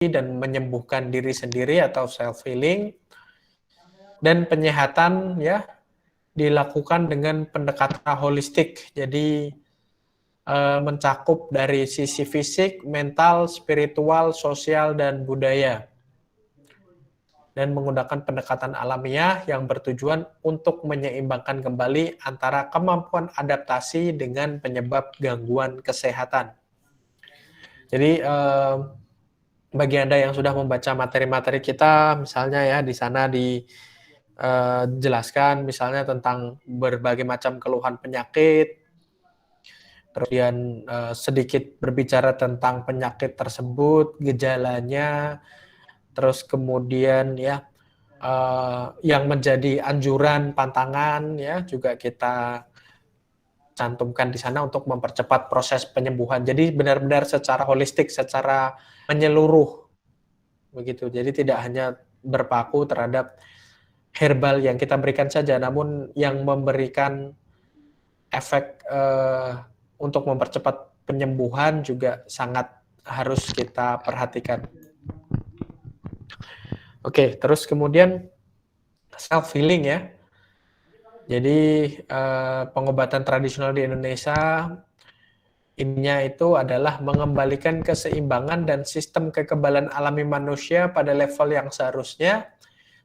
dan menyembuhkan diri sendiri atau self healing, dan penyehatan ya dilakukan dengan pendekatan holistik. Jadi mencakup dari sisi fisik, mental, spiritual, sosial, dan budaya, dan menggunakan pendekatan alamiah yang bertujuan untuk menyeimbangkan kembali antara kemampuan adaptasi dengan penyebab gangguan kesehatan. Jadi bagi Anda yang sudah membaca materi-materi kita, misalnya ya di sana dijelaskan misalnya tentang berbagai macam keluhan penyakit, kemudian sedikit berbicara tentang penyakit tersebut, gejalanya, terus kemudian ya yang menjadi anjuran pantangan ya juga kita cantumkan di sana untuk mempercepat proses penyembuhan. Jadi benar-benar secara holistik, secara menyeluruh begitu. Jadi tidak hanya berpaku terhadap herbal yang kita berikan saja, namun yang memberikan efek untuk mempercepat penyembuhan juga sangat harus kita perhatikan. Oke, terus kemudian self healing ya. Jadi pengobatan tradisional di Indonesia intinya itu adalah mengembalikan keseimbangan dan sistem kekebalan alami manusia pada level yang seharusnya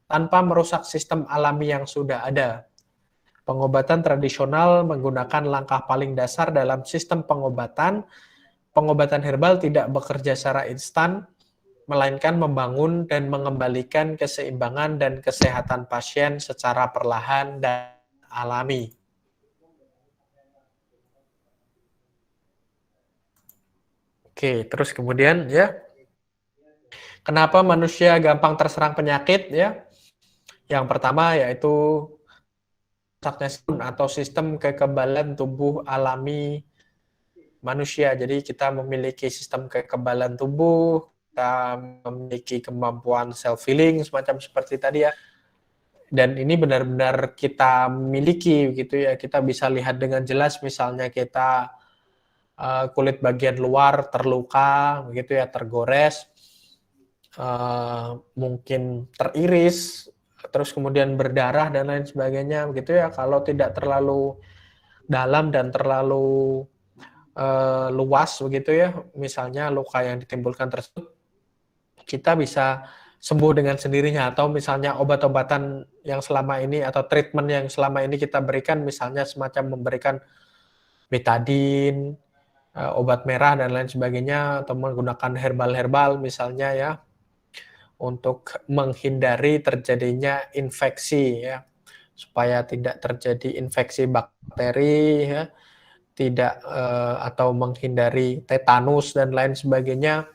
tanpa merusak sistem alami yang sudah ada. Pengobatan tradisional menggunakan langkah paling dasar dalam sistem pengobatan. Pengobatan herbal tidak bekerja secara instan, melainkan membangun dan mengembalikan keseimbangan dan kesehatan pasien secara perlahan dan alami. Oke, terus kemudian ya, kenapa manusia gampang terserang penyakit ya? Yang pertama yaitu atau sistem kekebalan tubuh alami manusia. Jadi kita memiliki sistem kekebalan tubuh, kita memiliki kemampuan self healing semacam seperti tadi ya. Dan ini benar-benar kita miliki gitu ya. Kita bisa lihat dengan jelas misalnya kita kulit bagian luar terluka begitu ya, tergores, mungkin teriris, terus kemudian berdarah dan lain sebagainya begitu ya. Kalau tidak terlalu dalam dan terlalu luas begitu ya, misalnya luka yang ditimbulkan tersebut, kita bisa sembuh dengan sendirinya. Atau misalnya obat-obatan yang selama ini atau treatment yang selama ini kita berikan, misalnya semacam memberikan betadine, obat merah dan lain sebagainya, atau menggunakan herbal-herbal misalnya ya, untuk menghindari terjadinya infeksi ya, supaya tidak terjadi infeksi bakteri ya, tidak atau menghindari tetanus dan lain sebagainya.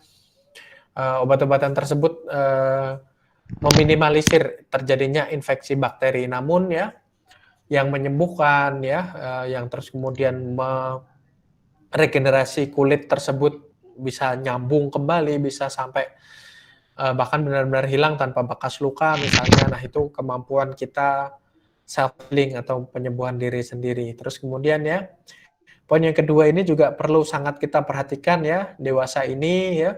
Obat-obatan tersebut meminimalisir terjadinya infeksi bakteri. Namun ya, yang menyembuhkan ya, yang terus kemudian meregenerasi kulit tersebut bisa nyambung kembali, bisa sampai bahkan benar-benar hilang tanpa bekas luka misalnya. Nah, itu kemampuan kita self healing atau penyembuhan diri sendiri. Terus kemudian ya, poin yang kedua ini juga perlu sangat kita perhatikan ya, dewasa ini ya,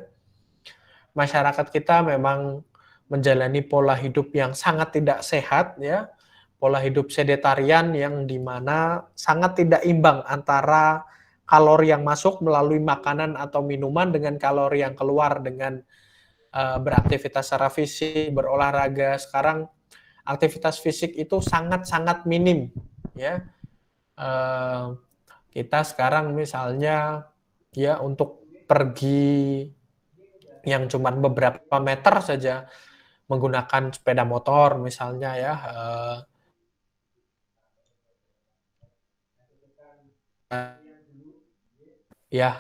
masyarakat kita memang menjalani pola hidup yang sangat tidak sehat ya, pola hidup sedentarian yang dimana sangat tidak imbang antara kalori yang masuk melalui makanan atau minuman dengan kalori yang keluar dengan beraktivitas secara fisik, berolahraga. Sekarang aktivitas fisik itu sangat-sangat minim ya. Kita sekarang misalnya ya untuk pergi yang cuma beberapa meter saja menggunakan sepeda motor misalnya ya, ya